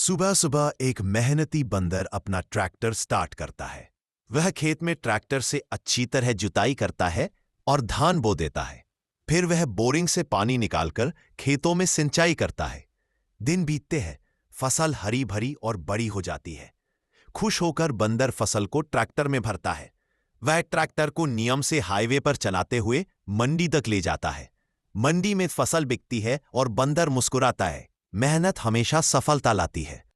सुबह सुबह एक मेहनती बंदर अपना ट्रैक्टर स्टार्ट करता है। वह खेत में ट्रैक्टर से अच्छी तरह जुताई करता है और धान बो देता है। फिर वह बोरिंग से पानी निकालकर खेतों में सिंचाई करता है। दिन बीतते हैं, फसल हरी भरी और बड़ी हो जाती है। खुश होकर बंदर फसल को ट्रैक्टर में भरता है। वह ट्रैक्टर को नियम से हाईवे पर चलाते हुए मंडी तक ले जाता है। मंडी में फसल बिकती है और बंदर मुस्कुराता है। मेहनत हमेशा सफलता लाती है।